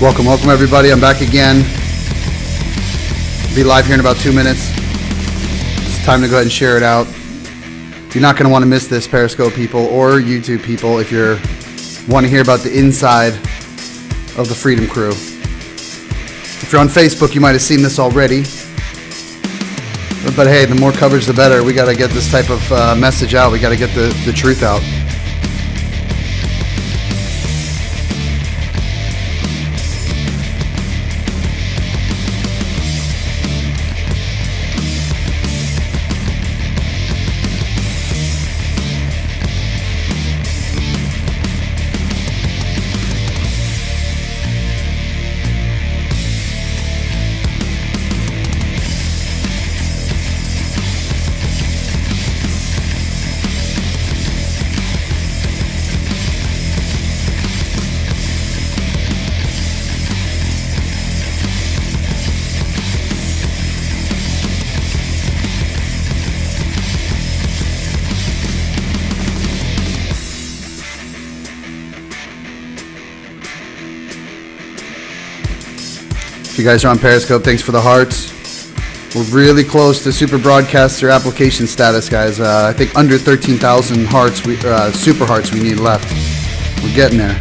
Welcome everybody. I'm back again. Be live here in about 2 minutes. It's time to go ahead and share it out. You're not going to want to miss this, Periscope people or YouTube people, if you want to hear about the inside of the Freedom Crew. If you're on Facebook, you might have seen this already. But hey, the more coverage, the better. We got to get this type of message out. We got to get the truth out. If you guys are on Periscope, thanks for the hearts. We're really close to super broadcaster application status, guys. I think under 13,000 hearts, super hearts we need left. We're getting there.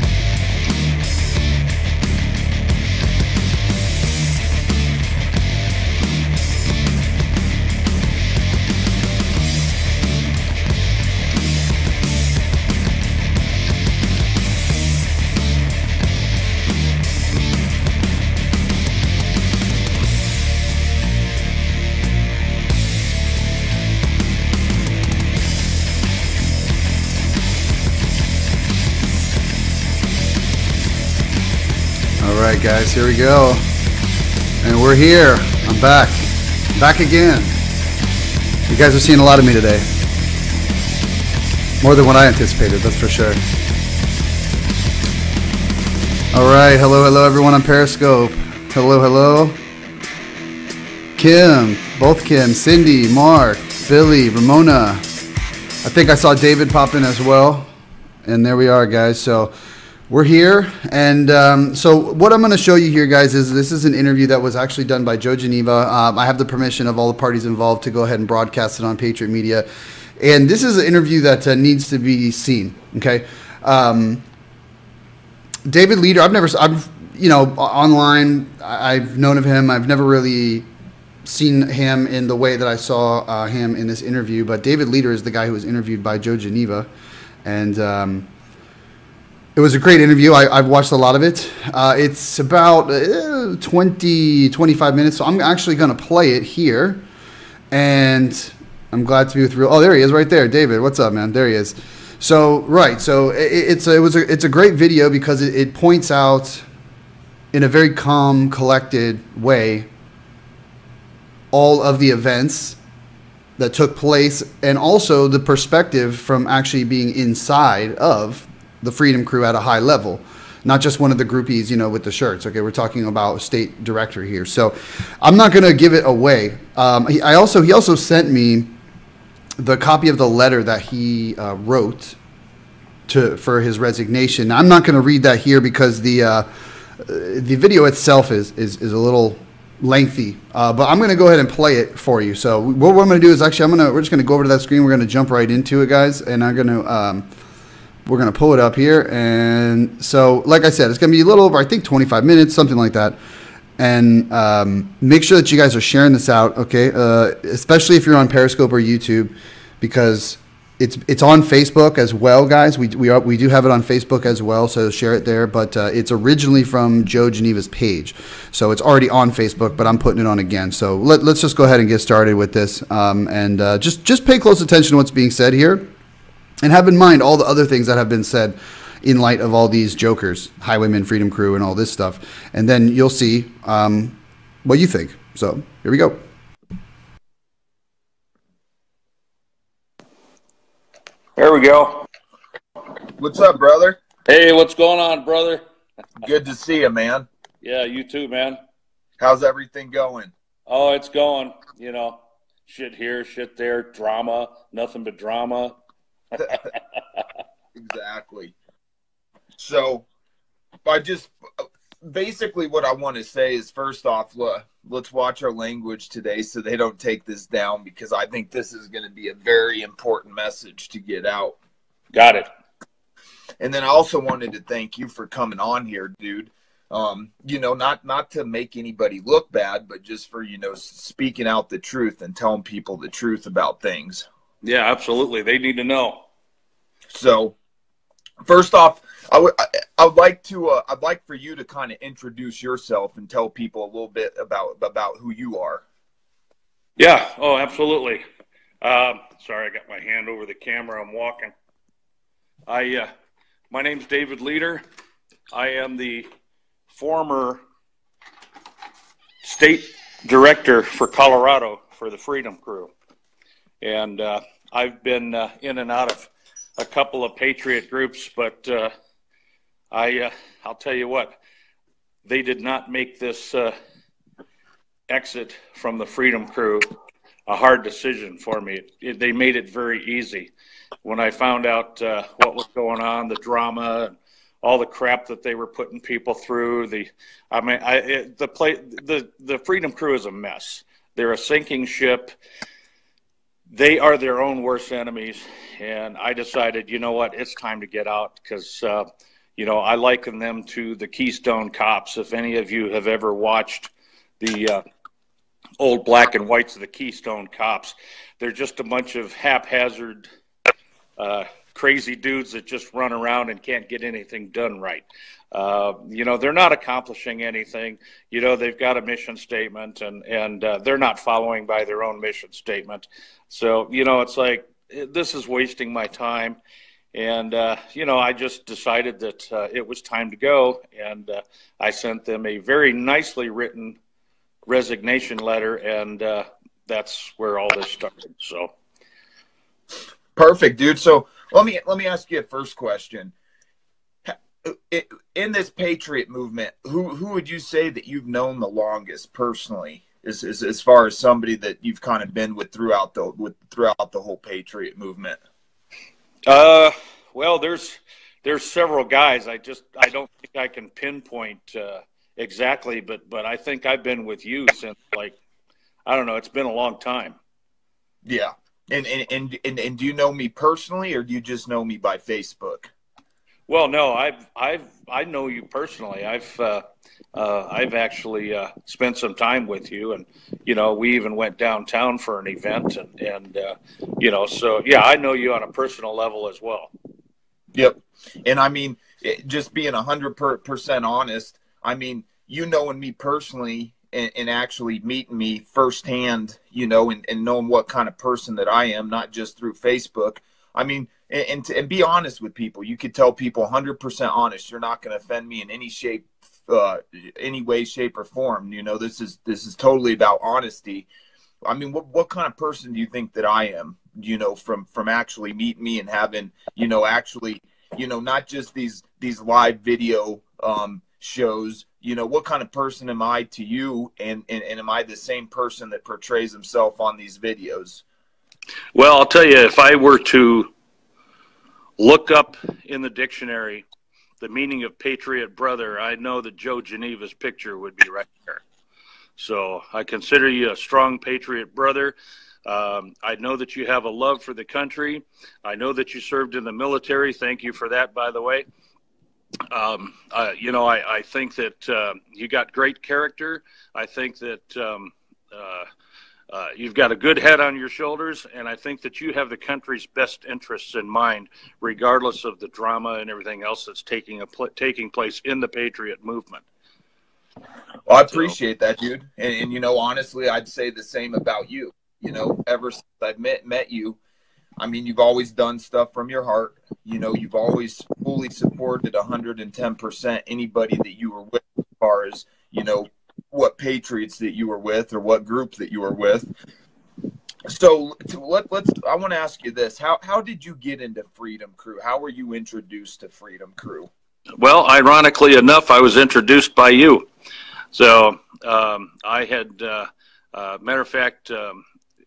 Alright guys, here we go. And we're here. I'm back. Back again. You guys are seeing a lot of me today. More than what I anticipated, that's for sure. Alright, hello everyone on Periscope. Hello. Kim, both Kim, Cindy, Mark, Billy, Ramona. I think I saw David pop in as well. And there we are, guys. So we're here, and so what I'm going to show you here, guys, is this is an interview that was actually done by Joe Geneva. I have the permission of all the parties involved to go ahead and broadcast it on Patriot Media, and this is an interview that needs to be seen. Okay, David Leader. I've online. I've known of him. I've never really seen him in the way that I saw him in this interview. But David Leader is the guy who was interviewed by Joe Geneva, and it was a great interview. I've watched a lot of it. It's about 25 minutes, so I'm actually going to play it here. And I'm glad to be with real. Oh, there he is right there. David, what's up, man? There he is. So, right. So it's a great video because it points out in a very calm, collected way all of the events that took place and also the perspective from actually being inside of the Freedom Crew at a high level, not just one of the groupies, with the shirts. Okay, we're talking about state director here. So I'm not going to give it away. He also sent me the copy of the letter that he wrote for his resignation. Now, I'm not going to read that here because the video itself is a little lengthy, but I'm going to go ahead and play it for you. So what I'm going to do is actually we're just going to go over to that screen. We're going to jump right into it, guys, and we're going to pull it up here. And so, like I said, it's going to be a little over, I think, 25 minutes, something like that. And make sure that you guys are sharing this out, okay? Especially if you're on Periscope or YouTube, because it's on Facebook as well, guys. We do have it on Facebook as well, so share it there. But it's originally from Joe Geneva's page. So it's already on Facebook, but I'm putting it on again. So let's just go ahead and get started with this. And just pay close attention to what's being said here. And have in mind all the other things that have been said in light of all these jokers, Highwaymen, Freedom Crew, and all this stuff. And then you'll see what you think. So here we go. There we go. What's up, brother? Hey, what's going on, brother? Good to see you, man. Yeah, you too, man. How's everything going? Oh, it's going. Shit here, shit there, drama, nothing but drama. Exactly. So I just basically what I want to say is, first off, let's watch our language today so they don't take this down, because I think this is going to be a very important message to get out. Got it. And then I also wanted to thank you for coming on here, dude. Not to make anybody look bad, but just for, speaking out the truth and telling people the truth about things. Yeah, absolutely. They need to know. So, first off, I'd like for you to kind of introduce yourself and tell people a little bit about who you are. Yeah. Oh, absolutely. Sorry, I got my hand over the camera. I'm walking. My name's David Leader. I am the former state director for Colorado for the Freedom Crew. And I've been in and out of a couple of patriot groups, but I'll tell you what, they did not make this exit from the Freedom Crew a hard decision for me. They made it very easy. When I found out what was going on, the drama, and all the crap that they were putting people through, the Freedom Crew is a mess. They're a sinking ship. They are their own worst enemies, and I decided, you know what, it's time to get out, because I liken them to the Keystone Cops. If any of you have ever watched the old black and whites of the Keystone Cops, they're just a bunch of haphazard, crazy dudes that just run around and can't get anything done right. They're not accomplishing anything. They've got a mission statement, and they're not following by their own mission statement. So, it's like, this is wasting my time. And, I just decided that it was time to go. And I sent them a very nicely written resignation letter. And that's where all this started. So. Perfect, dude. So let me ask you a first question. In this patriot movement, who would you say that you've known the longest personally, as far as somebody that you've kind of been with throughout the whole patriot movement? Well, there's several guys. I don't think I can pinpoint exactly, but I think I've been with you since, I don't know, it's been a long time. Yeah. And do you know me personally, or do you just know me by Facebook? Well, no, I know you personally. I've actually spent some time with you, and we even went downtown for an event, and so yeah, I know you on a personal level as well. Yep, and I mean, just being 100% honest, I mean, knowing me personally and actually meeting me firsthand, and knowing what kind of person that I am, not just through Facebook. I mean, and be honest with people. You could tell people 100% honest. You're not going to offend me in any shape, any way, shape, or form. This is totally about honesty. I mean, what kind of person do you think that I am? From actually meeting me and having, actually, not just these live video shows. What kind of person am I to you, and am I the same person that portrays himself on these videos? Well, I'll tell you, if I were to look up in the dictionary the meaning of patriot brother, I know that Joe Geneva's picture would be right there. So I consider you a strong patriot brother. I know that you have a love for the country. I know that you served in the military. Thank you for that, by the way. I think that you got great character. I think that you've got a good head on your shoulders, and I think that you have the country's best interests in mind, regardless of the drama and everything else that's taking place in the patriot movement. Well, I appreciate that, dude. And honestly, I'd say the same about you. Ever since I've met you, I mean, you've always done stuff from your heart. You've always fully supported 110% anybody that you were with, as far as, what patriots that you were with or what group that you were with. So I want to ask you this. How did you get into Freedom Crew? How were you introduced to Freedom Crew? Well, ironically enough, I was introduced by you. So I had, matter of fact,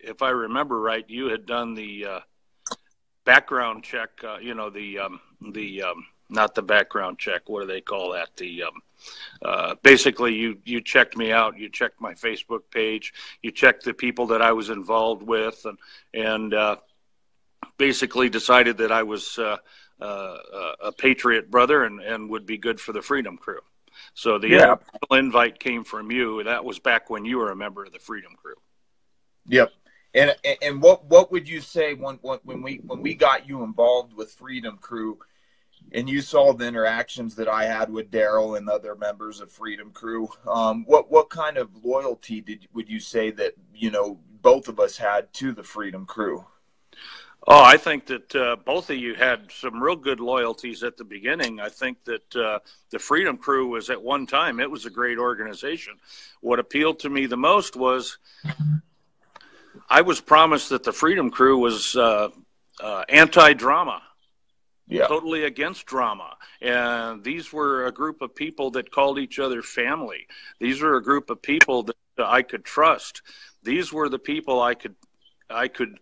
if I remember right, you had done the background check, not the background check. What do they call that? Basically, you checked me out. You checked my Facebook page. You checked the people that I was involved with, and basically decided that I was a patriot brother and would be good for the Freedom Crew. So the initial invite came from you. That was back when you were a member of the Freedom Crew. Yep. And what would you say when we got you involved with Freedom Crew, and you saw the interactions that I had with Daryl and other members of Freedom Crew? What kind of loyalty would you say that both of us had to the Freedom Crew? Oh, I think that both of you had some real good loyalties at the beginning. I think that the Freedom Crew was, at one time, it was a great organization. What appealed to me the most was I was promised that the Freedom Crew was anti-drama, totally against drama. And these were a group of people that called each other family. These were a group of people that I could trust. These were the people I could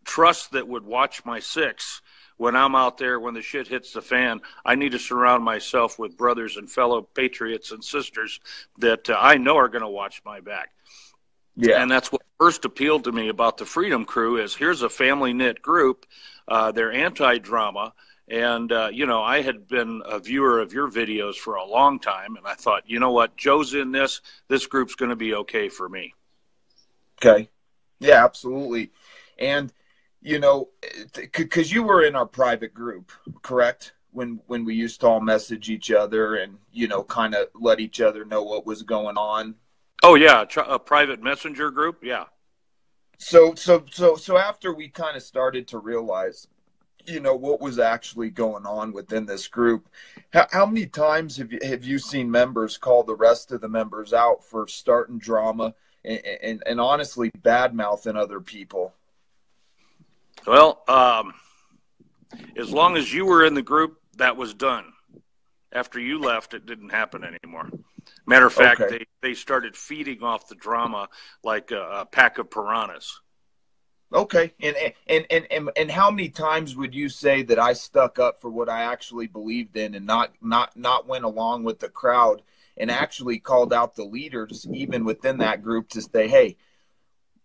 trust that would watch my six when I'm out there, when the shit hits the fan. I need to surround myself with brothers and fellow patriots and sisters that I know are going to watch my back. Yeah. And that's what first appealed to me about the Freedom Crew is here's a family knit group. They're anti-drama. And, I had been a viewer of your videos for a long time. And I thought, you know what, Joe's in this group's going to be okay for me. Okay. Yeah, absolutely. And, because you were in our private group, correct? When we used to all message each other and, kind of let each other know what was going on. Oh yeah. A private messenger group. Yeah. So after we kind of started to realize, what was actually going on within this group, how many times have you seen members call the rest of the members out for starting drama and honestly bad-mouthing other people? Well, as long as you were in the group, that was done. After you left, it didn't happen anymore. Matter of fact, they started feeding off the drama like a pack of piranhas. Okay, and how many times would you say that I stuck up for what I actually believed in and not went along with the crowd and actually called out the leaders even within that group to say, hey,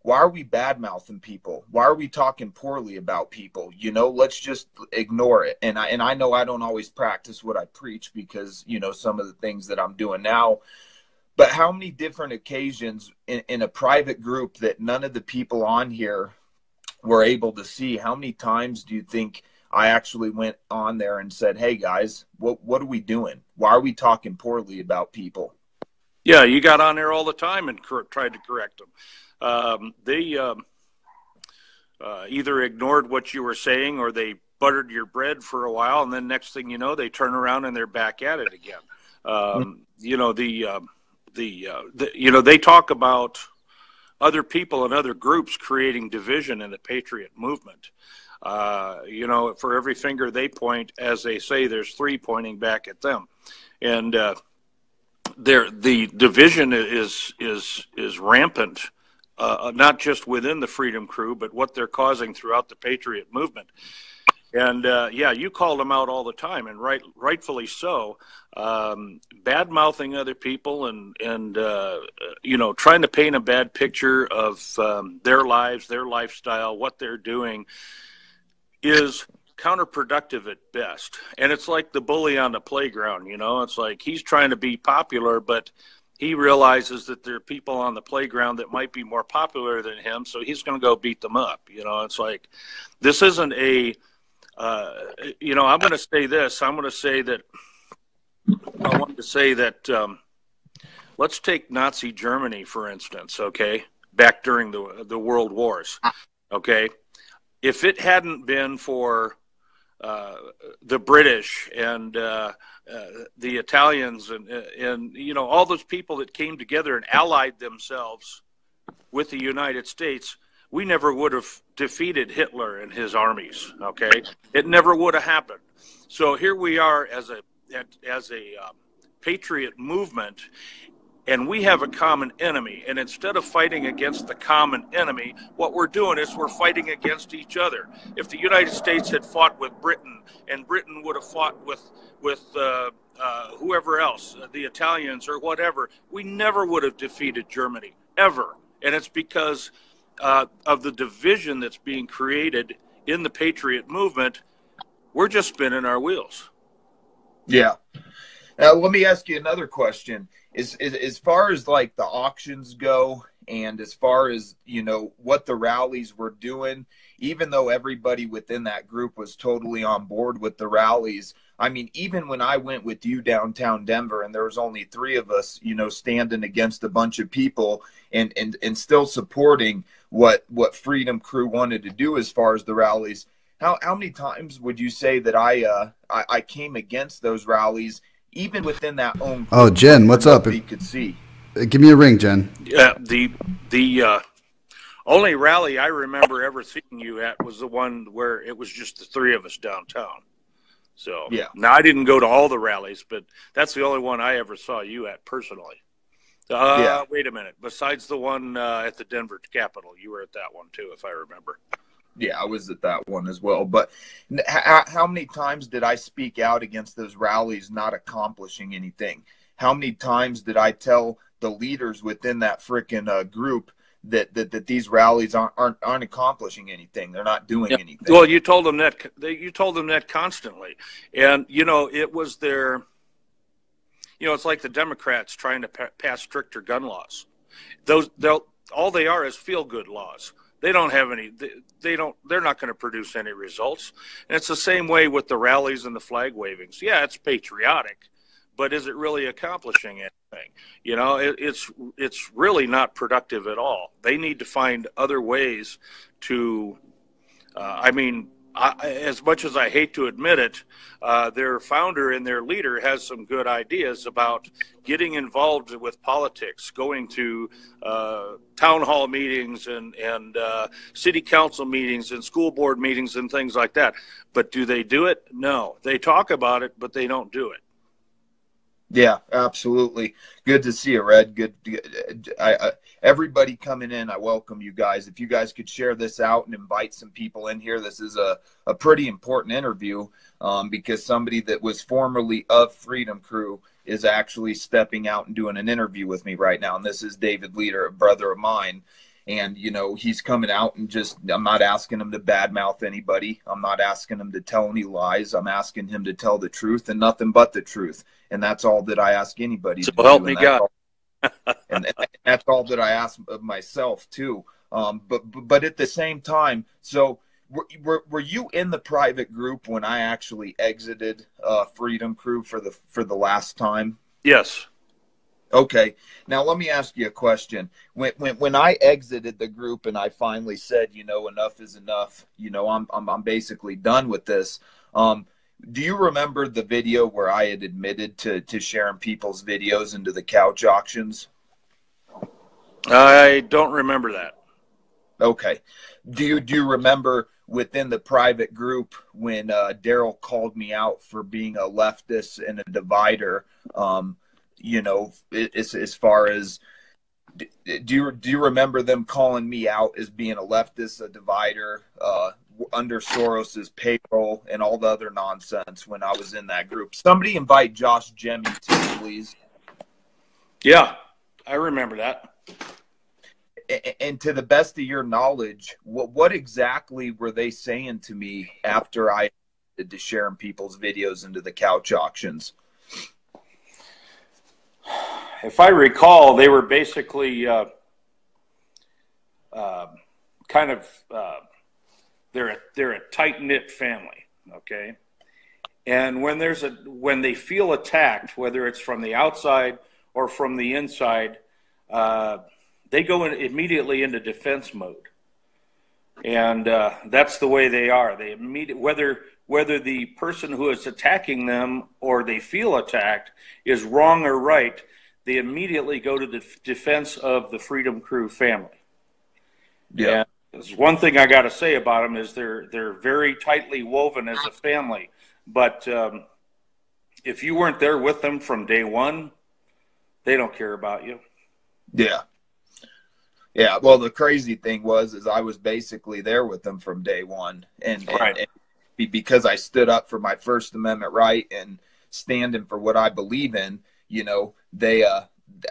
why are we bad-mouthing people? Why are we talking poorly about people? Let's just ignore it. And I know I don't always practice what I preach because, some of the things that I'm doing now. But how many different occasions in a private group that none of the people on here were able to see, how many times do you think I actually went on there and said, hey, guys, what are we doing? Why are we talking poorly about people? Yeah, you got on there all the time and tried to correct them. They either ignored what you were saying or they buttered your bread for a while, and then next thing you know, they turn around and they're back at it again. They talk about other people and other groups creating division in the patriot movement. For every finger they point, as they say, there's three pointing back at them, and the division is rampant. Not just within the Freedom Crew, but what they're causing throughout the patriot movement. And you called them out all the time, and rightfully so. Bad-mouthing other people and trying to paint a bad picture of their lives, their lifestyle, what they're doing is counterproductive at best. And it's like the bully on the playground, it's like he's trying to be popular, but he realizes that there are people on the playground that might be more popular than him, so he's going to go beat them up. It's like this isn't a I'm going to say this. I want to say that let's take Nazi Germany, for instance, okay, back during the World Wars, okay? If it hadn't been for the British and the Italians and all those people that came together and allied themselves with the United States, we never would have defeated Hitler and his armies. Okay, it never would have happened. So here we are as a patriot movement, and we have a common enemy. And instead of fighting against the common enemy, what we're doing is we're fighting against each other. If the United States had fought with Britain, and Britain would have fought with whoever else, the Italians or whatever, we never would have defeated Germany, ever. And it's because of the division that's being created in the Patriot movement. We're just spinning our wheels. Yeah. Now, let me ask you another question. Is as far as like the auctions go, and as far as, you know, what the rallies were doing, even though everybody within that group was totally on board with the rallies, I mean, even when I went with you downtown Denver and there was only 3 of us, you know, standing against a bunch of people and still supporting what Freedom Crew wanted to do as far as the rallies, how many times would you say that I came against those rallies, even within that own group? Oh, Jen, what's up? You could see. Give me a ring, Jen. Yeah, the only rally I remember ever seeing you at was the one where it was just the 3 of us downtown. So yeah. Now I didn't go to all the rallies, but that's the only one I ever saw you at personally. Yeah. Wait a minute. Besides the one at the Denver Capitol, you were at that one too, if I remember. Yeah, I was at that one as well. But how many times did I speak out against those rallies not accomplishing anything? How many times did I tell the leaders within that frickin' group that these rallies aren't accomplishing anything? They're not doing anything. Well, you told them that constantly, and you know it was their. You know, it's like the Democrats trying to pass stricter gun laws. All they are is feel-good laws. They don't have any. They're not going to produce any results. And it's the same way with the rallies and the flag wavings. Yeah, it's patriotic, but is it really accomplishing anything? You know, it's really not productive at all. They need to find other ways to. As much as I hate to admit it, their founder and their leader has some good ideas about getting involved with politics, going to town hall meetings and city council meetings and school board meetings and things like that. But do they do it? No. They talk about it, but they don't do it. Yeah, absolutely. Good to see you, Red. Good. Everybody coming in, I welcome you guys. If you guys could share this out and invite some people in here, this is a pretty important interview because somebody that was formerly of Freedom Crew is actually stepping out and doing an interview with me right now. And this is David Leader, a brother of mine. And, you know, he's coming out and I'm not asking him to badmouth anybody. I'm not asking him to tell any lies. I'm asking him to tell the truth and nothing but the truth. And that's all that I ask anybody to do. Help me God. And that's all that I ask of myself too. But at the same time, so were you in the private group when I actually exited Freedom Crew for the last time? Yes. Okay. Now let me ask you a question. When I exited the group and I finally said, you know, enough is enough. You know, I'm basically done with this. Do you remember the video where I had admitted to sharing people's videos into the couch auctions? I don't remember that. Okay. Do you remember within the private group when Daryl called me out for being a leftist and a divider? You know, as far as do you remember them calling me out as being a leftist, a divider, under Soros's payroll, and all the other nonsense when I was in that group? Somebody invite Josh Jemmy too, please. Yeah, I remember that. And to the best of your knowledge, what exactly were they saying to me after I did to sharing people's videos into the couch auctions? If I recall, they were basically they're a tight-knit family, okay? And when they feel attacked, whether it's from the outside or from the inside, they go immediately into defense mode. And that's the way they are. They whether the person who is attacking them or they feel attacked is wrong or right, they immediately go to the defense of the Freedom Crew family. Yeah. And there's one thing I got to say about them is they're very tightly woven as a family. But if you weren't there with them from day one, They don't care about you. Yeah. Yeah. Well, the crazy thing is I was basically there with them from day one. And because I stood up for my First Amendment right and standing for what I believe in, you know,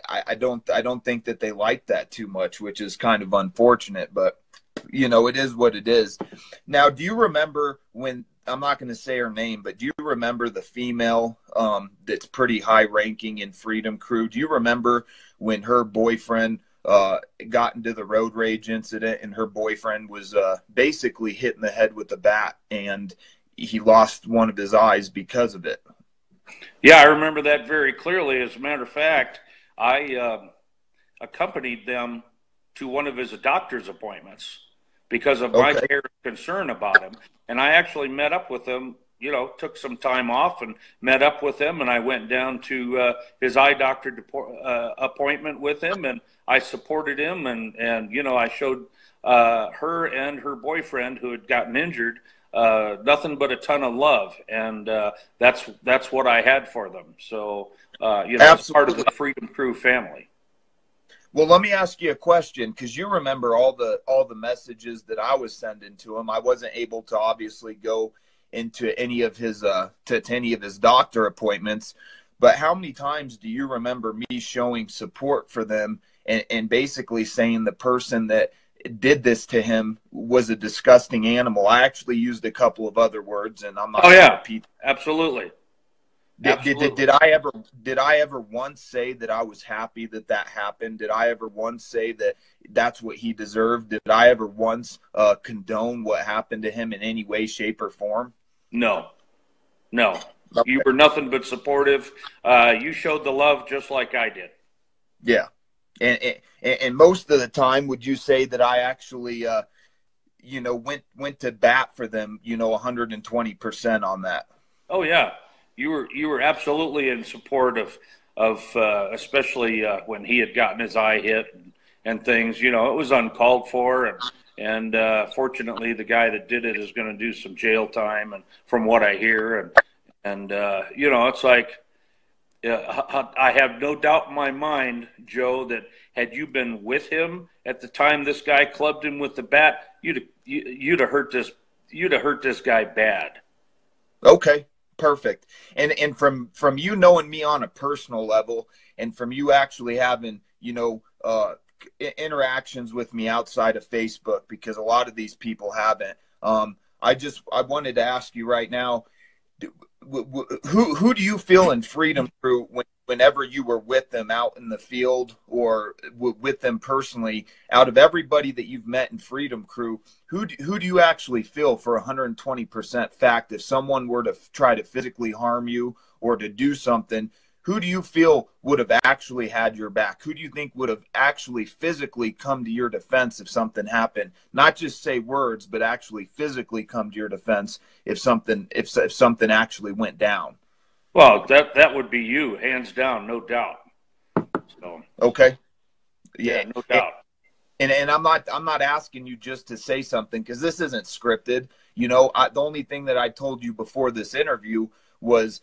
I don't think that they like that too much, which is kind of unfortunate, but you know, it is what it is. Now, do you remember when, I'm not going to say her name, but do you remember the female that's pretty high ranking in Freedom Crew? Do you remember when her boyfriend got into the road rage incident and her boyfriend was basically hit in the head with a bat and he lost one of his eyes because of it? Yeah, I remember that very clearly. As a matter of fact, I accompanied them to one of his doctor's appointments because of my care and concern about him. And I actually met up with him, you know, took some time off and met up with him. And I went down to his eye doctor appointment with him, and I supported him. And you know, I showed her and her boyfriend, who had gotten injured, nothing but a ton of love. And that's what I had for them. So, you know, it's part of the Freedom Crew family. Well, let me ask you a question, because you remember all the messages that I was sending to him. I wasn't able to obviously go into any of his to any of his doctor appointments, but how many times do you remember me showing support for them and basically saying the person that did this to him was a disgusting animal? I actually used a couple of other words, and I'm not going to repeat. Absolutely. Did I ever once say that I was happy that happened? Did I ever once say that that's what he deserved? Did I ever once condone what happened to him in any way, shape, or form? No. Okay. You were nothing but supportive. You showed the love just like I did. Yeah, and most of the time, would you say that I actually, you know, went to bat for them, you know, 120% on that? Oh yeah. You were absolutely in support of especially when he had gotten his eye hit and things. You know, it was uncalled for, and fortunately, the guy that did it is going to do some jail time, and from what I hear, and you know, it's like I have no doubt in my mind, Joe, that had you been with him at the time this guy clubbed him with the bat, you'd have hurt this guy bad. Okay. Perfect. And from you knowing me on a personal level, and from you actually having, you know, interactions with me outside of Facebook, because a lot of these people haven't, I wanted to ask you right now, who do you feel in Freedom Crew whenever you were with them out in the field or with them personally, out of everybody that you've met in Freedom Crew, who do you actually feel for 120% fact if someone were to try to physically harm you or to do something, who do you feel would have actually had your back? Who do you think would have actually physically come to your defense if something happened? Not just say words, but actually physically come to your defense if something actually went down. Well, that would be you, hands down, no doubt. So okay, yeah, no doubt. And I'm not asking you just to say something, because this isn't scripted. You know, the only thing that I told you before this interview was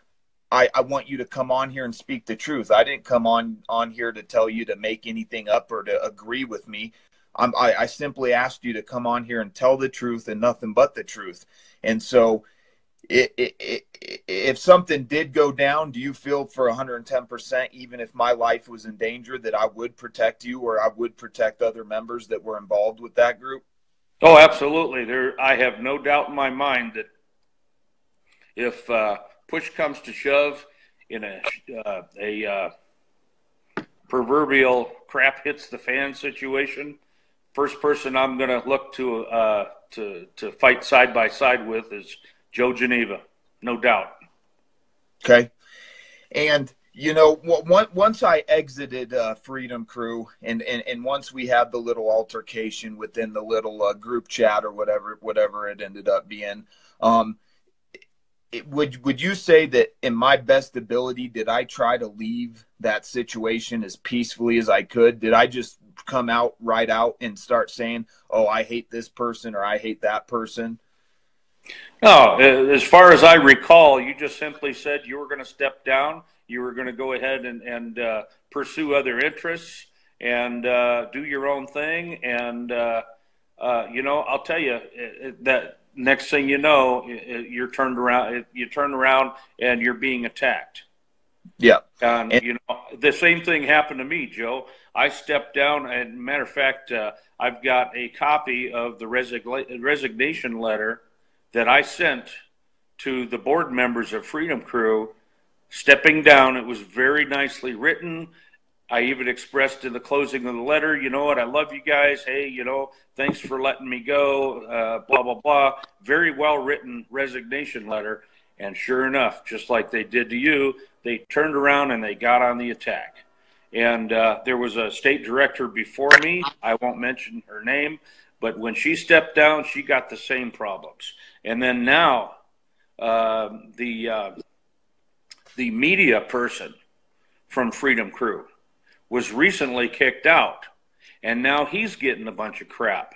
I want you to come on here and speak the truth. I didn't come on here to tell you to make anything up or to agree with me. I simply asked you to come on here and tell the truth and nothing but the truth. And so if something did go down, do you feel for 110%, even if my life was in danger, that I would protect you or I would protect other members that were involved with that group? Oh, absolutely. I have no doubt in my mind that if push comes to shove in a proverbial crap hits the fan situation, first person I'm going to look to fight side by side with is Joe Geneva, no doubt. Okay. And, you know, once I exited Freedom Crew and once we had the little altercation within the little group chat or whatever it ended up being, would you say that in my best ability, did I try to leave that situation as peacefully as I could? Did I just come out right out and start saying, oh, I hate this person or I hate that person? No, as far as I recall, you just simply said you were going to step down. you were going to go ahead and pursue other interests and do your own thing. And, I'll tell you that next thing you know, you turn around and you're being attacked. Yeah. And, the same thing happened to me, Joe. I stepped down, and matter of fact, I've got a copy of the resignation letter that I sent to the board members of Freedom Crew, stepping down. It was very nicely written. I even expressed in the closing of the letter, you know what, I love you guys. Hey, thanks for letting me go, blah, blah, blah. Very well-written resignation letter. And sure enough, just like they did to you, they turned around and they got on the attack. And there was a state director before me. I won't mention her name, but when she stepped down, she got the same problems. And then now the media person from Freedom Crew was recently kicked out, and now he's getting a bunch of crap.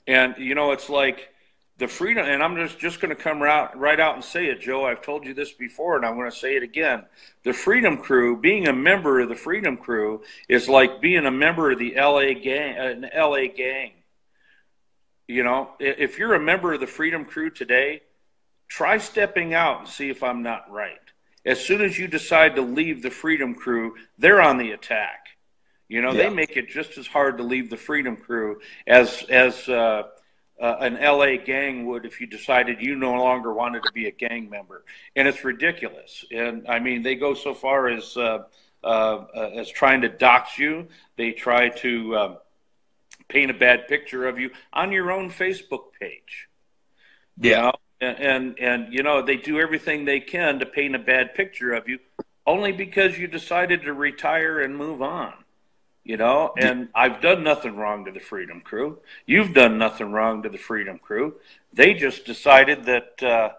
And, it's like the freedom, and I'm just going to come right out and say it, Joe. I've told you this before, and I'm going to say it again. The Freedom Crew, being a member of the Freedom Crew is like being a member of the LA gang. If you're a member of the Freedom Crew today, try stepping out and see if I'm not right. As soon as you decide to leave the Freedom Crew, they're on the attack. They make it just as hard to leave the Freedom Crew as an LA gang would if you decided you no longer wanted to be a gang member. And it's ridiculous. And I mean, they go so far as trying to dox you. They try to paint a bad picture of you on your own Facebook page. Yeah. And they do everything they can to paint a bad picture of you only because you decided to retire and move on. And I've done nothing wrong to the Freedom Crew. You've done nothing wrong to the Freedom Crew. They just decided that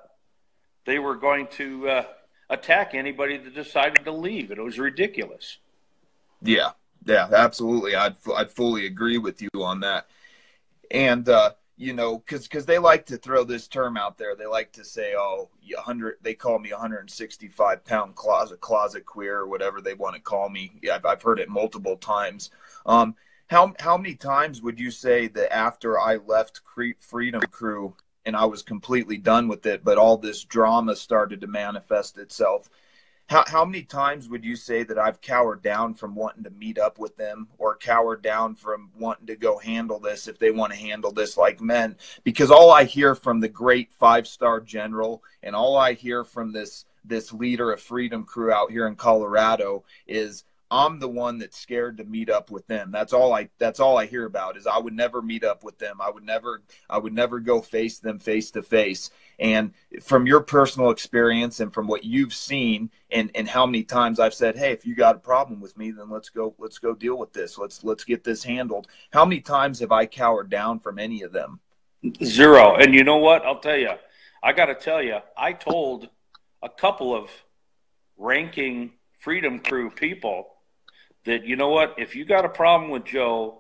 they were going to attack anybody that decided to leave. It was ridiculous. Yeah, absolutely. I'd fully agree with you on that. And, because they like to throw this term out there. They like to say, they call me 165-pound closet queer, or whatever they want to call me. Yeah, I've heard it multiple times. How many times would you say that after I left Freedom Crew and I was completely done with it, but all this drama started to manifest itself, how many times would you say that I've cowered down from wanting to meet up with them, or cowered down from wanting to go handle this if they want to handle this like men? Because all I hear from the great 5-star general, and all I hear from this leader of Freedom Crew out here in Colorado is, I'm the one that's scared to meet up with them. That's all I hear about is I would never meet up with them. I would never go face them face to face. And from your personal experience and from what you've seen and how many times I've said, hey, if you got a problem with me, then let's go deal with this. Let's get this handled. How many times have I cowered down from any of them? Zero. And you know what? I'll tell you, I got to tell you, I told a couple of ranking Freedom Crew people that, you know what, if you got a problem with Joe,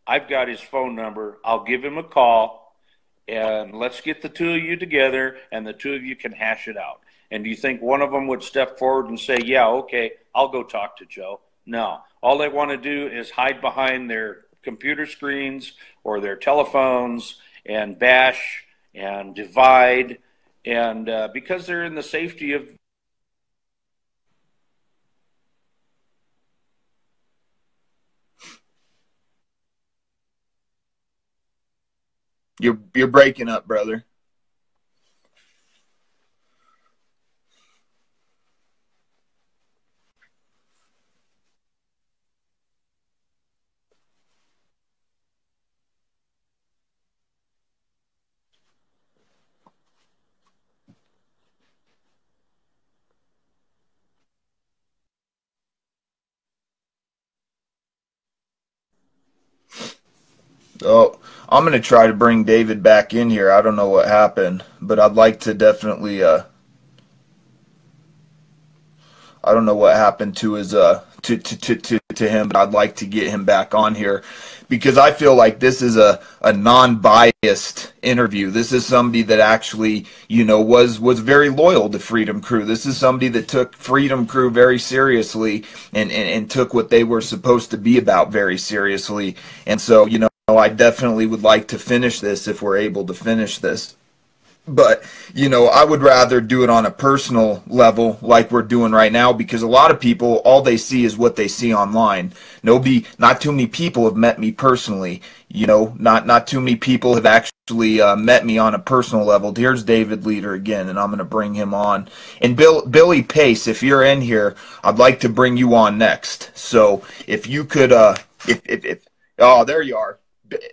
I've got his phone number. I'll give him a call, and let's get the two of you together, and the two of you can hash it out. And do you think one of them would step forward and say, yeah, okay, I'll go talk to Joe? No. All they want to do is hide behind their computer screens or their telephones and bash and divide. And because they're in the safety of You're breaking up, brother. Oh, I'm going to try to bring David back in here. I don't know what happened, but I'd like to definitely, I don't know what happened to his, to to him, but I'd like to get him back on here because I feel like this is a non-biased interview. This is somebody that actually, you know, was very loyal to Freedom Crew. This is somebody that took Freedom Crew very seriously and took what they were supposed to be about very seriously. And so, you know, I definitely would like to finish this if we're able to finish this. But, you know, I would rather do it on a personal level like we're doing right now, because a lot of people, all they see is what they see online. Not too many people have met me personally. You know, not too many people have actually met me on a personal level. Here's David Leader again, and I'm going to bring him on. And Billy Pace, if you're in here, I'd like to bring you on next. So if you could, oh, there you are.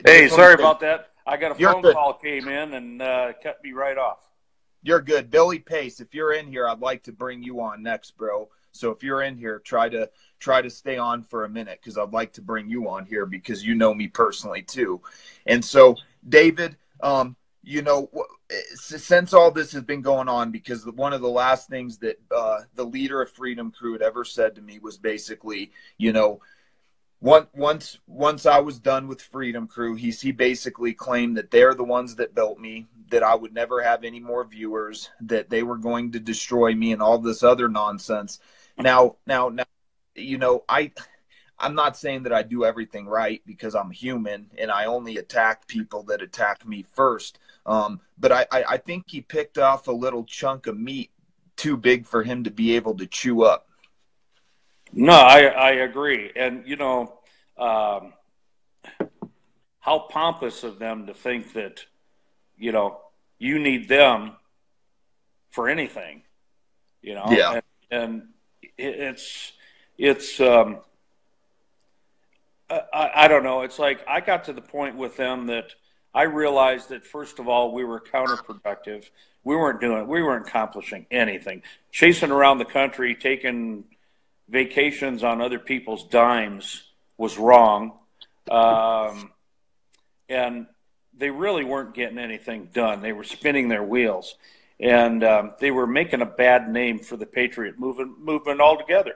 Hey, sorry about that. I got a phone call came in and cut me right off. You're good. Billy Pace, if you're in here, I'd like to bring you on next, bro. So if you're in here, try to stay on for a minute, because I'd like to bring you on here because you know me personally too. And so, David, you know, since all this has been going on, because one of the last things that the leader of Freedom Crew had ever said to me was basically, you know, once I was done with Freedom Crew, he basically claimed that they're the ones that built me, that I would never have any more viewers, that they were going to destroy me, and all this other nonsense. Now, you know, I'm not saying that I do everything right, because I'm human and I only attack people that attack me first. But I think he picked off a little chunk of meat too big for him to be able to chew up. No, I agree. And, you know, how pompous of them to think that, you know, you need them for anything, you know? Yeah. And it's I don't know. It's like I got to the point with them that I realized that, first of all, we were counterproductive. We weren't accomplishing anything. Chasing around the country, taking vacations on other people's dimes was wrong. And they really weren't getting anything done. They were spinning their wheels, and they were making a bad name for the Patriot movement altogether.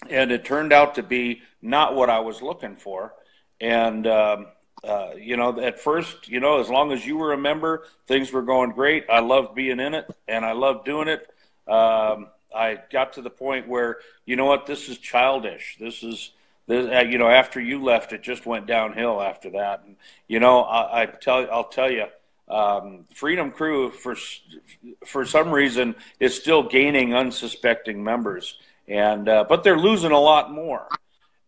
And it turned out to be not what I was looking for. And, you know, at first, you know, as long as you were a member, things were going great. I loved being in it, and I loved doing it. I got to the point where, you know what, this is childish. This you know, after you left, it just went downhill after that. And, you know, I'll tell you, Freedom Crew, for some reason, is still gaining unsuspecting members, and but they're losing a lot more.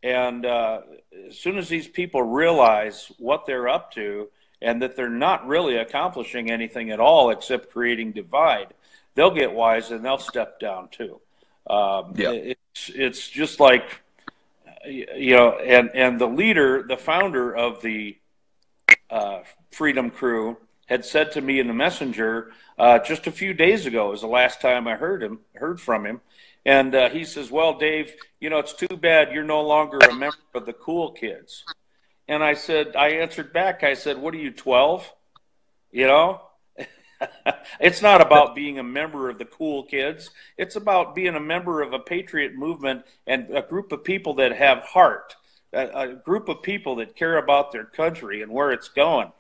And as soon as these people realize what they're up to, and that they're not really accomplishing anything at all except creating divide, they'll get wise and they'll step down too. It's just like, you know, and the leader, the founder of the Freedom Crew, had said to me in the messenger just a few days ago, was the last time I heard from him. And he says, well, Dave, you know, it's too bad you're no longer a member of the cool kids. And I answered back, I said, what are you, 12? You know? It's not about being a member of the cool kids. It's about being a member of a patriot movement and a group of people that have heart, a group of people that care about their country and where it's going.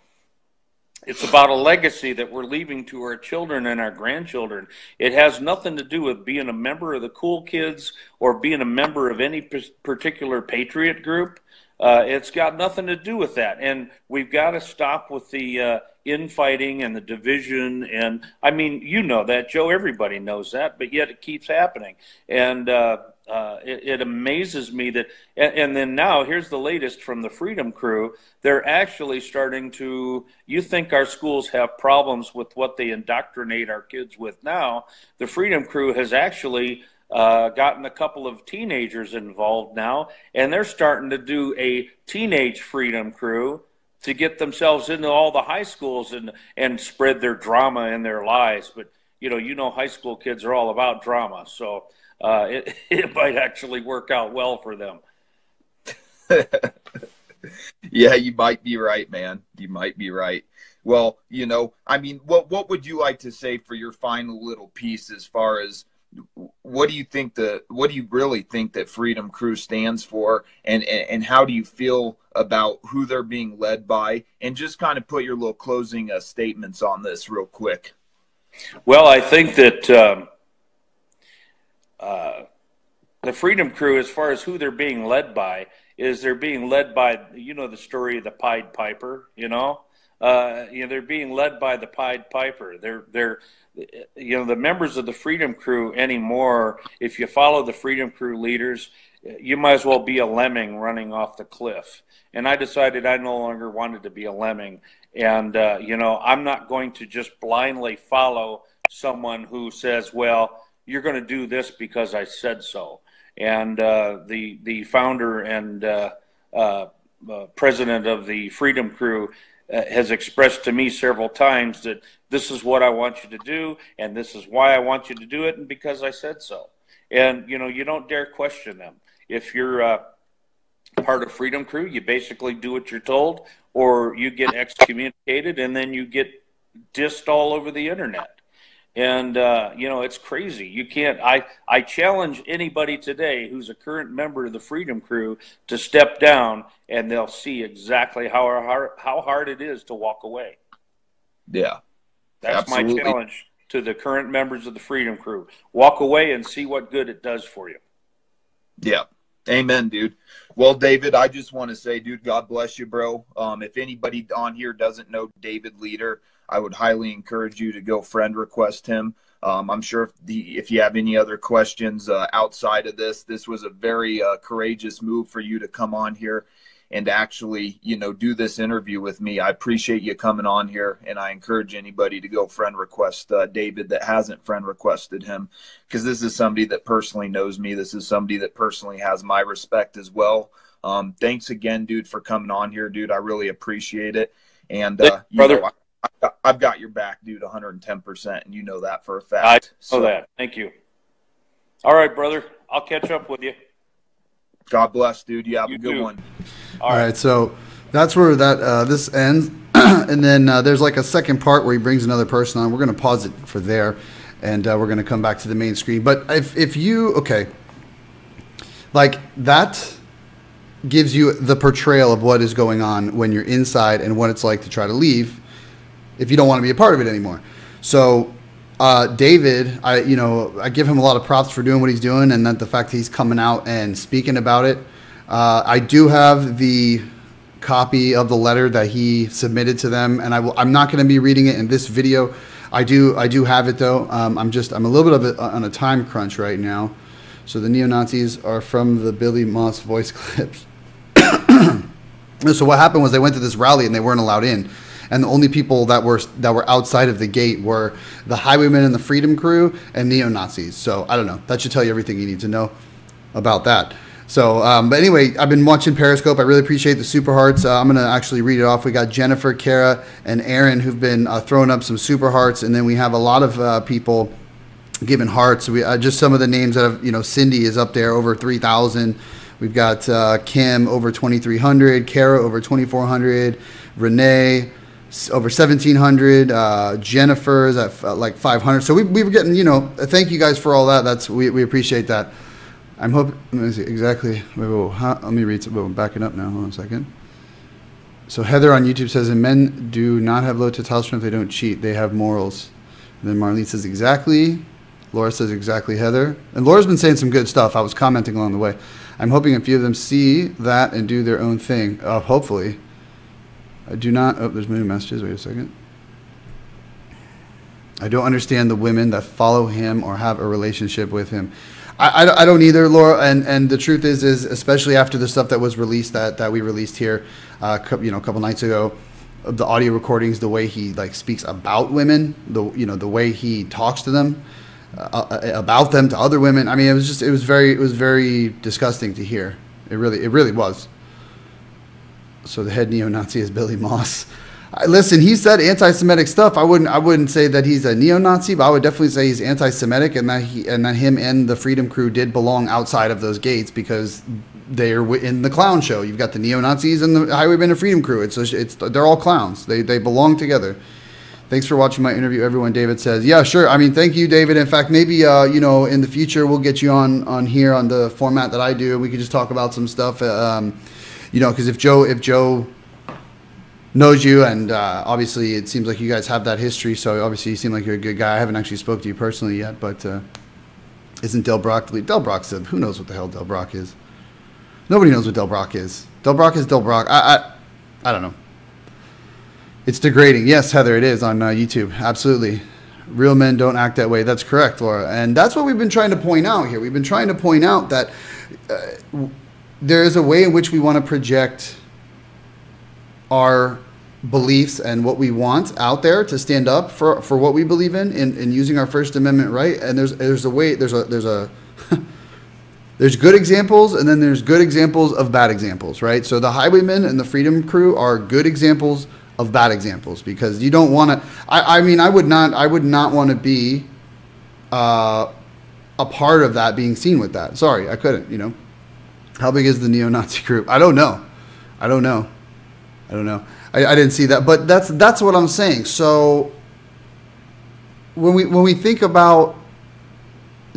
It's about a legacy that we're leaving to our children and our grandchildren. It has nothing to do with being a member of the cool kids or being a member of any particular patriot group. It's got nothing to do with that. And we've got to stop with the infighting and the division. And I mean, you know that, Joe, everybody knows that, but yet it keeps happening. And it amazes me that, and then now here's the latest from the Freedom Crew. They're actually starting to, you think our schools have problems with what they indoctrinate our kids with now. The Freedom Crew has actually gotten a couple of teenagers involved now, and they're starting to do a teenage Freedom Crew to get themselves into all the high schools and spread their drama and their lies. But, you know, high school kids are all about drama, so it might actually work out well for them. Yeah, you might be right, man. You might be right. Well, you know, I mean, what would you like to say for your final little piece as far as what do you really think that Freedom Crew stands for, and how do you feel about who they're being led by, and just kind of put your little closing statements on this real quick. Well, I think that the Freedom Crew, as far as who they're being led by, is they're being led by, the story of the Pied Piper, they're being led by the Pied Piper. They're the members of the Freedom Crew anymore, if you follow the Freedom Crew leaders, you might as well be a lemming running off the cliff. And I decided I no longer wanted to be a lemming. And, I'm not going to just blindly follow someone who says, well, you're going to do this because I said so. And the founder and president of the Freedom Crew has expressed to me several times that this is what I want you to do, and this is why I want you to do it, and because I said so. And, you don't dare question them. If you're part of Freedom Crew, you basically do what you're told, or you get excommunicated, and then you get dissed all over the internet. And, it's crazy. You can't, I challenge anybody today who's a current member of the Freedom Crew to step down, and they'll see exactly how hard it is to walk away. Yeah. That's absolutely. My challenge to the current members of the Freedom Crew. Walk away and see what good it does for you. Yeah. Amen, dude. Well, David, I just want to say, dude, God bless you, bro. If anybody on here doesn't know David Leader, I would highly encourage you to go friend request him. I'm sure if you have any other questions outside of this was a very courageous move for you to come on here and actually, do this interview with me. I appreciate you coming on here, and I encourage anybody to go friend request David that hasn't friend requested him, because this is somebody that personally knows me. This is somebody that personally has my respect as well. Thanks again, dude, for coming on here, dude. I really appreciate it. And, brother. I've got your back, dude, 110%, and you know that for a I fact. know that. Thank you. All right, brother. I'll catch up with you. God bless, dude. You have a good one. All right, so that's where this ends. And then there's like a second part where he brings another person on. We're going to pause it for there, and we're going to come back to the main screen. But if you, okay, like that gives you the portrayal of what is going on when you're inside and what it's like to try to leave if you don't want to be a part of it anymore. So David, I give him a lot of props for doing what he's doing, and that the fact that he's coming out and speaking about it. I do have the copy of the letter that he submitted to them, and I'm not going to be reading it in this video. I do have it though. I'm a little bit on a time crunch right now. So the neo-Nazis are from the Billy Moss voice clips. So what happened was they went to this rally and they weren't allowed in. And the only people that were outside of the gate were the Highwaymen and the Freedom Crew and neo-Nazis. So I don't know. That should tell you everything you need to know about that. So, but anyway, I've been watching Periscope. I really appreciate the super hearts. I'm going to actually read it off. We got Jennifer, Kara, and Aaron who've been throwing up some super hearts. And then we have a lot of people giving hearts. We just some of the names that have, Cindy is up there over 3,000. We've got Kim over 2,300, Kara over 2,400, Renee over 1,700, Jennifer's at like 500. So we were getting, thank you guys for all that. We appreciate that. I'm hoping, let me see exactly. Let me read some. I'm backing up now. Hold on a second. So Heather on YouTube says, and men do not have low testosterone if they don't cheat. They have morals. And then Marlene says, exactly. Laura says, exactly, Heather. And Laura's been saying some good stuff. I was commenting along the way. I'm hoping a few of them see that and do their own thing. Hopefully. I do not. Oh, there's new messages. Wait a second. I don't understand the women that follow him or have a relationship with him. I don't either, Laura. And the truth is especially after the stuff that was released that we released here, a couple nights ago, the audio recordings, the way he speaks about women, the way he talks to them, about them to other women. I mean, it was very disgusting to hear. It really was. So the head neo-Nazi is Billy Moss. Listen, he said anti-Semitic stuff. I wouldn't say that he's a neo-Nazi, but I would definitely say he's anti-Semitic, and that him and the Freedom Crew did belong outside of those gates because they're in the clown show. You've got the neo-Nazis and the Highwaymen and Freedom Crew. They're all clowns. They belong together. Thanks for watching my interview, everyone. David says, yeah, sure. I mean, thank you, David. In fact, maybe, you know, in the future, we'll get you on here on the format that I do. We could just talk about some stuff, you know, because if Joe knows you, and obviously it seems like you guys have that history, so obviously you seem like you're a good guy. I haven't actually spoke to you personally yet, but isn't Del Brock who knows what the hell Del Brock is? Nobody knows what Del Brock is. Del Brock is Del Brock. I don't know. It's degrading. Yes, Heather, it is on YouTube. Absolutely. Real men don't act that way. That's correct, Laura. And that's what we've been trying to point out here. We've been trying to point out that there is a way in which we want to project our beliefs and what we want out there to stand up for what we believe in using our First Amendment right. And there's a way, there's good examples, and then there's good examples of bad examples, right? So the Highwaymen and the Freedom Crew are good examples of bad examples, because you don't want to, I mean, I would not want to be a part of that, being seen with that. Sorry, I couldn't, you know. How big is the neo-Nazi group? I don't know. I didn't see that, but that's what I'm saying. So when we think about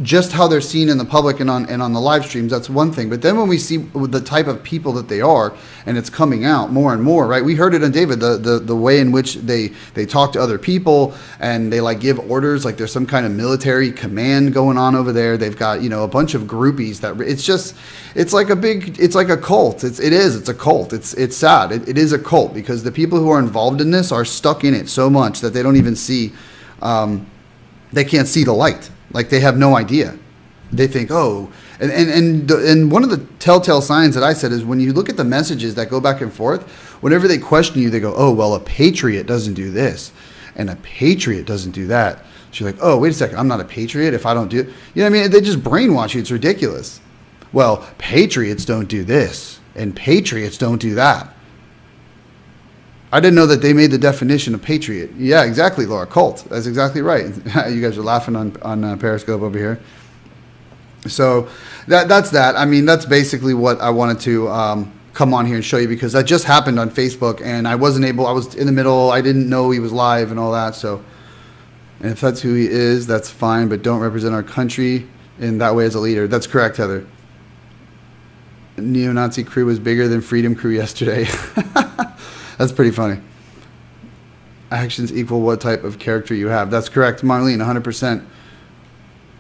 just how they're seen in the public and on the live streams, that's one thing. But then when we see the type of people that they are, and it's coming out more and more, right? We heard it on David, the way in which they talk to other people, and they like give orders, like there's some kind of military command going on over there. They've got, you know, a bunch of groupies that it's like a cult. It's a cult. It's sad. It is a cult, because the people who are involved in this are stuck in it so much that they don't even see, they can't see the light. Like, they have no idea. They think, oh, and one of the telltale signs that I said is when you look at the messages that go back and forth, whenever they question you, they go, oh, well, a patriot doesn't do this, and a patriot doesn't do that. So you're like, oh, wait a second, I'm not a patriot if I don't do it. You know what I mean? They just brainwash you. It's ridiculous. Well, patriots don't do this, and patriots don't do that. I didn't know that they made the definition of patriot. Yeah, exactly, Laura. Cult. That's exactly right. You guys are laughing on Periscope over here. So that's that. I mean, that's basically what I wanted to come on here and show you, because that just happened on Facebook, and I was in the middle. I didn't know he was live and all that. So, and if that's who he is, that's fine, but don't represent our country in that way as a leader. That's correct, Heather. Neo-Nazi crew was bigger than Freedom Crew yesterday. That's pretty funny. Actions equal what type of character you have. That's correct, Marlene, 100%.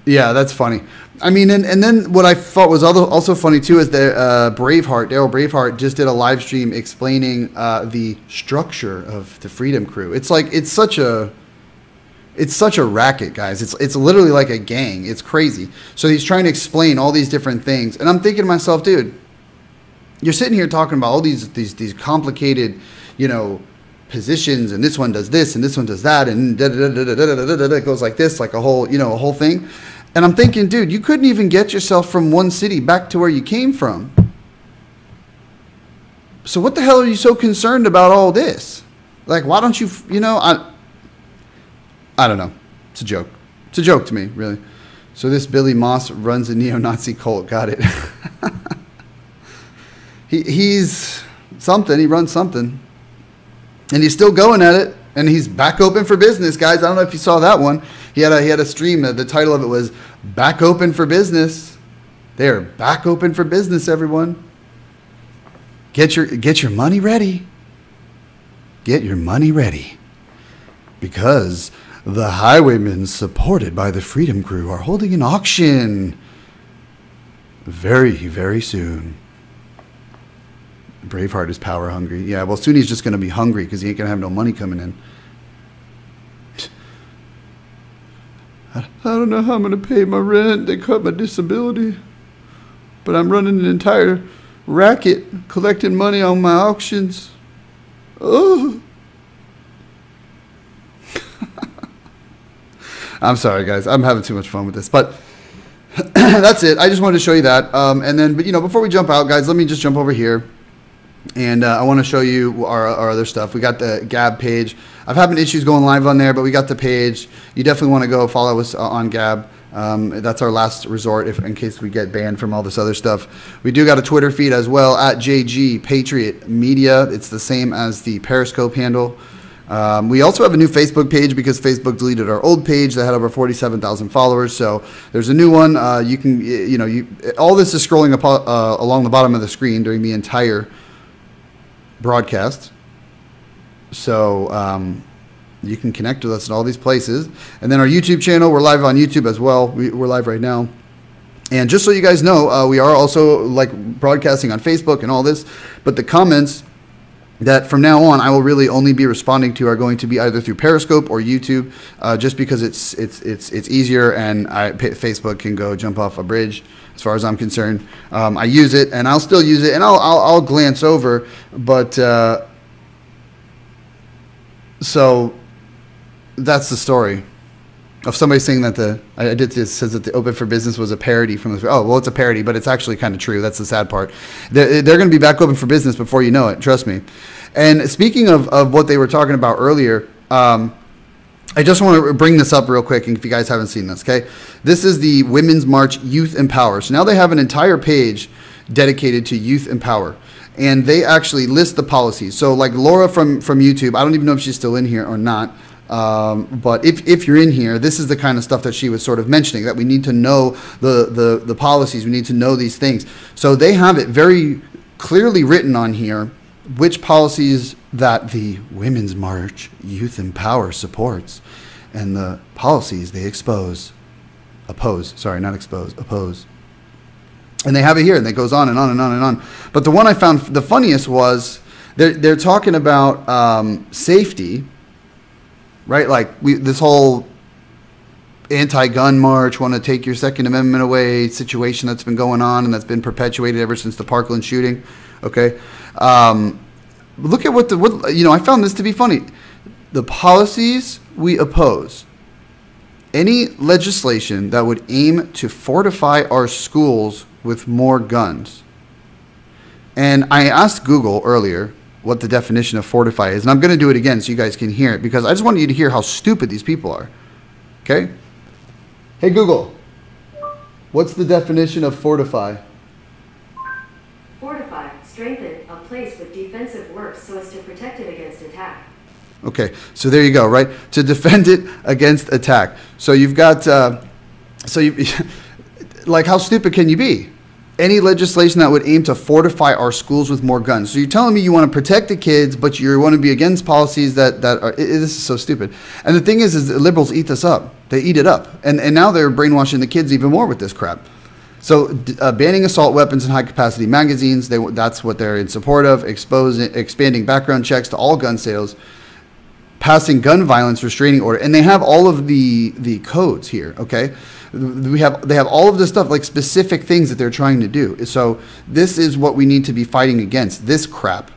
Yeah, that's funny. I mean, and then what I thought was also funny too is that Daryl Braveheart just did a live stream explaining the structure of the Freedom Crew. It's like it's such a racket, guys. It's literally like a gang. It's crazy. So he's trying to explain all these different things, and I'm thinking to myself, dude, you're sitting here talking about all these complicated, you know, positions, and this one does this and this one does that, and it goes like this, like a whole thing. And I'm thinking, dude, you couldn't even get yourself from one city back to where you came from. So what the hell are you so concerned about all this? Like, why don't you, you know, I don't know. It's a joke. It's a joke to me, really. So this Billy Moss runs a neo-Nazi cult. Got it. He's something. He runs something. And he's still going at it. And he's back open for business, guys. I don't know if you saw that one. He had a stream. The title of it was Back Open for Business. They're back open for business, everyone. Get your money ready. Get your money ready. Because the Highwaymen, supported by the Freedom Crew, are holding an auction very, very soon. Braveheart is power hungry. Yeah, well, soon he's just going to be hungry because he ain't going to have no money coming in. I don't know how I'm going to pay my rent. They cut my disability. But I'm running an entire racket collecting money on my auctions. Oh. I'm sorry, guys. I'm having too much fun with this. But that's it. I just wanted to show you that. And then, but, you know, before we jump out, guys, let me just jump over here. And I want to show you our other stuff. We got the Gab page. I've having issues going live on there, but we got the page. You definitely want to go follow us on Gab. That's our last resort in case we get banned from all this other stuff. We do got a Twitter feed as well, at JG Patriot Media. It's the same as the Periscope handle. We also have a new Facebook page because Facebook deleted our old page that had over 47,000 followers. So there's a new one. You can, all this is scrolling up, along the bottom of the screen during the entire broadcast. So you can connect with us in all these places. And then our YouTube channel, we're live on YouTube as well. We're live right now. And just so you guys know, we are also like broadcasting on Facebook and all this. But the comments that from now on I will really only be responding to are going to be either through Periscope or YouTube, just because it's easier, and Facebook can go jump off a bridge as far as I'm concerned. I use it, and I'll still use it, and I'll glance over, but so that's the story of somebody saying that it says that the Open for Business was a parody from the, oh, well, it's a parody, but it's actually kind of true. That's the sad part. They're going to be back open for business before you know it. Trust me. And speaking of what they were talking about earlier, I just want to bring this up real quick if you guys haven't seen this, okay? This is the Women's March Youth Empower. So now they have an entire page dedicated to Youth Empower. And they actually list the policies. So like Laura from YouTube, I don't even know if she's still in here or not. But if you're in here, this is the kind of stuff that she was sort of mentioning, that we need to know the policies. We need to know these things. So they have it very clearly written on here, which policies that the Women's March Youth Empower supports, and the policies they oppose. And they have it here, and it goes on and on and on and on. But the one I found the funniest was they're talking about safety. Right, like this whole anti-gun march, want to take your Second Amendment away situation that's been going on and that's been perpetuated ever since the Parkland shooting. Okay, look at what I found this to be funny. The policies we oppose: any legislation that would aim to fortify our schools with more guns. And I asked Google earlier what the definition of fortify is. And I'm going to do it again so you guys can hear it, because I just want you to hear how stupid these people are. Okay? Hey, Google, what's the definition of fortify? Fortify, strengthen a place with defensive works so as to protect it against attack. Okay, so there you go, right? To defend it against attack. So you've got, like, how stupid can you be? Any legislation that would aim to fortify our schools with more guns. So you're telling me you want to protect the kids, but you want to be against policies that are, this is so stupid. And the thing is the liberals eat this up. They eat it up. And now they're brainwashing the kids even more with this crap. So banning assault weapons and high-capacity magazines, that's what they're in support of. Expanding background checks to all gun sales. Passing gun violence restraining order. And they have all of the codes here, okay? They have all of this stuff, like specific things that they're trying to do. So this is what we need to be fighting against, this crap.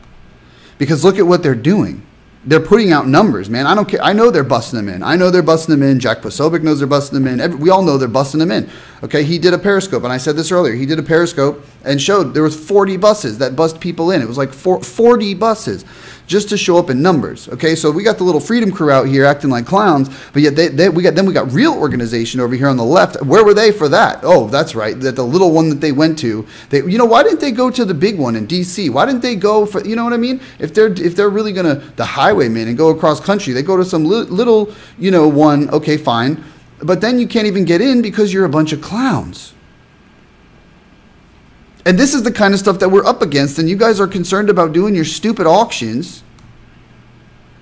Because look at what they're doing. They're putting out numbers, man. I don't care. I know they're busting them in. I know they're busting them in. Jack Posobiec knows they're busting them in. We all know they're busting them in. Okay, he did a Periscope, and I said this earlier. He did a Periscope and showed there was 40 buses that bust people in. It was like 40 buses just to show up in numbers. Okay, so we got the little Freedom Crew out here acting like clowns, but yet we got real organization over here on the left. Where were they for that? Oh, that's right. That the little one that they went to, why didn't they go to the big one in D.C.? Why didn't they go for, you know what I mean? If they're really gonna the highwaymen and go across country, they go to some little one. Okay, fine, but then you can't even get in because you're a bunch of clowns. And this is the kind of stuff that we're up against, and you guys are concerned about doing your stupid auctions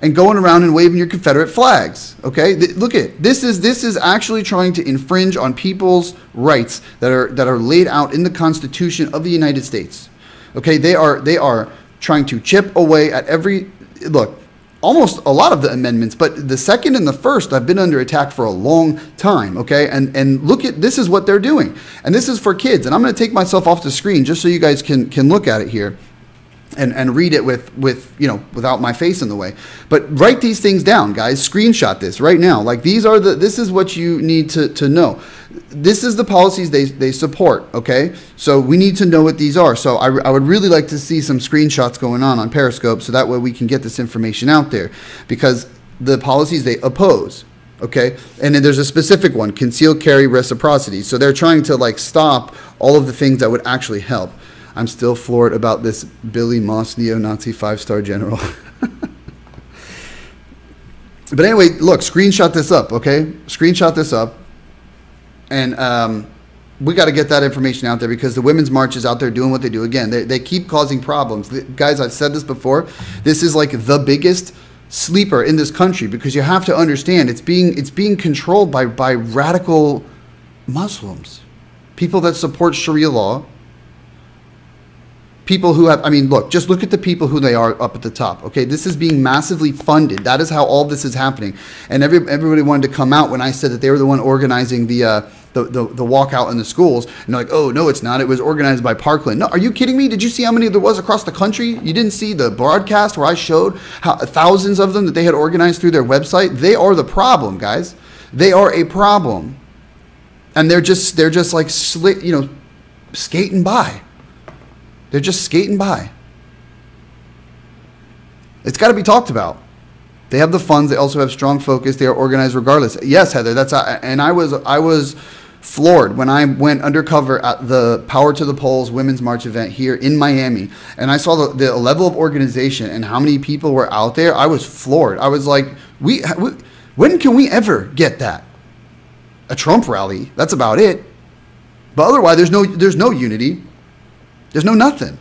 and going around and waving your Confederate flags. Okay, look at this is actually trying to infringe on people's rights that are laid out in the Constitution of the United States. Okay, they are trying to chip away at almost a lot of the amendments, but the second and the first have been under attack for a long time, okay? And look at, this is what they're doing. And this is for kids. And I'm going to take myself off the screen just so you guys can look at it here and read it with without my face in the way. But write these things down, guys. Screenshot this right now. Like, this is what you need to know. This is the policies they support, okay? So we need to know what these are. So I would really like to see some screenshots going on Periscope, so that way we can get this information out there, because the policies they oppose, okay? And then there's a specific one, concealed carry reciprocity. So they're trying to stop all of the things that would actually help. I'm still floored about this Billy Moss neo-Nazi 5-star general. But anyway, look, screenshot this up, okay? Screenshot this up. And we got to get that information out there because the Women's March is out there doing what they do. Again, they keep causing problems. Guys, I've said this before. This is like the biggest sleeper in this country because you have to understand it's being controlled by radical Muslims, people that support Sharia law. People who have, I mean, look, just look at the people who they are up at the top. Okay, this is being massively funded. That is how all this is happening. And everybody wanted to come out when I said that they were the one organizing the walkout in the schools. And they're like, oh, no, it's not. It was organized by Parkland. No, are you kidding me? Did you see how many there was across the country? You didn't see the broadcast where I showed how thousands of them that they had organized through their website? They are the problem, guys. They are a problem. And they're just like skating by. They're just skating by. It's got to be talked about. They have the funds. They also have strong focus. They are organized regardless. Yes, Heather. And I was floored when I went undercover at the Power to the Polls Women's March event here in Miami, and I saw the level of organization and how many people were out there. I was floored. I was like, when can we ever get that? A Trump rally. That's about it. But otherwise, there's no unity. There's no nothing.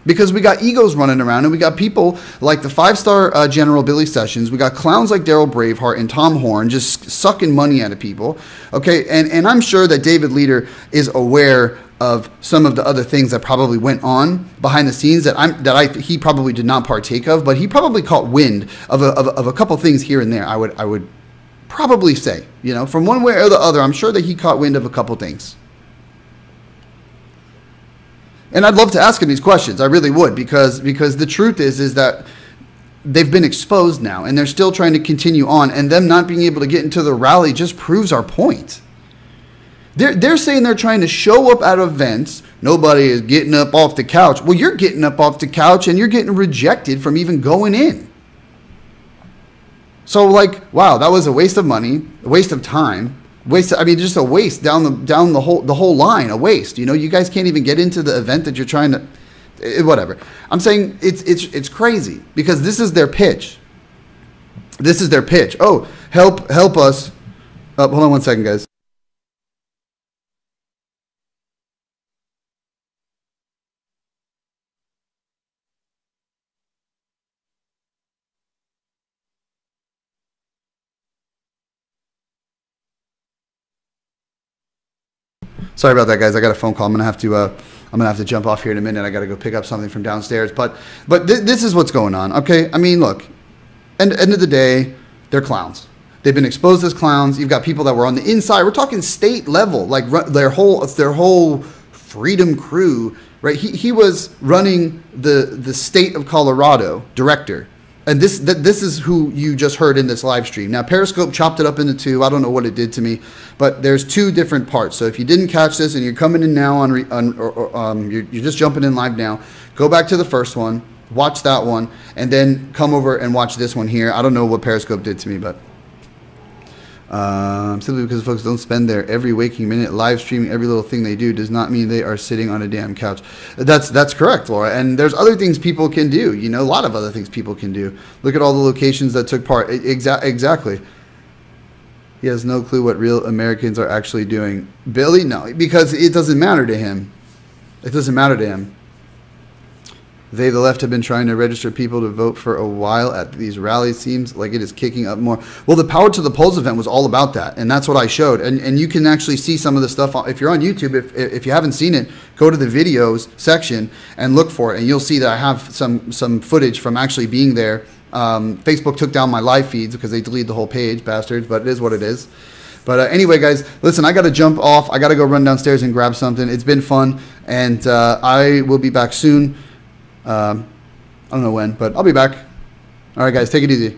Because we got egos running around and we got people like the 5-star General Billy Sessions. We got clowns like Daryl Braveheart and Tom Horn just sucking money out of people. Okay, and I'm sure that David Leader is aware of some of the other things that probably went on behind the scenes he probably did not partake of, but he probably caught wind of a couple things here and there. I would probably say, from one way or the other, I'm sure that he caught wind of a couple things. And I'd love to ask him these questions. I really would, because the truth is that they've been exposed now, and they're still trying to continue on. And them not being able to get into the rally just proves our point. They're saying they're trying to show up at events. Nobody is getting up off the couch. Well, you're getting up off the couch, and you're getting rejected from even going in. So, wow, that was a waste of money, a waste of time. Just a waste down the whole line, a waste. You guys can't even get into the event that you're trying to, whatever. I'm saying it's crazy because this is their pitch. This is their pitch. Oh, help us. Hold on one second, guys. Sorry about that, guys. I got a phone call. I'm gonna have to jump off here in a minute. I got to go pick up something from downstairs. But this is what's going on. Okay. I mean, look. End of the day, they're clowns. They've been exposed as clowns. You've got people that were on the inside. We're talking state level, like their whole freedom crew, right? He was running the state of Colorado director. And this is who you just heard in this live stream. Now, Periscope chopped it up into two. I don't know what it did to me, but there's two different parts. So if you didn't catch this and you're coming in now you're just jumping in live now, go back to the first one, watch that one, and then come over and watch this one here. I don't know what Periscope did to me, but simply because folks don't spend their every waking minute live streaming every little thing they do does not mean they are sitting on a damn couch. That's correct, Laura. And there's other things people can do. A lot of other things people can do. Look at all the locations that took part. Exactly. He has no clue what real Americans are actually doing. Billy, no, because it doesn't matter to him. It doesn't matter to him. They, the left, have been trying to register people to vote for a while at these rallies. Seems like it is kicking up more. Well, the Power to the Polls event was all about that, and that's what I showed. And you can actually see some of the stuff. If you're on YouTube, if you haven't seen it, go to the videos section and look for it, and you'll see that I have some footage from actually being there. Facebook took down my live feeds because they deleted the whole page, bastards, but it is what it is. But anyway, guys, listen, I got to jump off. I got to go run downstairs and grab something. It's been fun, and I will be back soon. I don't know when, but I'll be back. All right, guys, take it easy.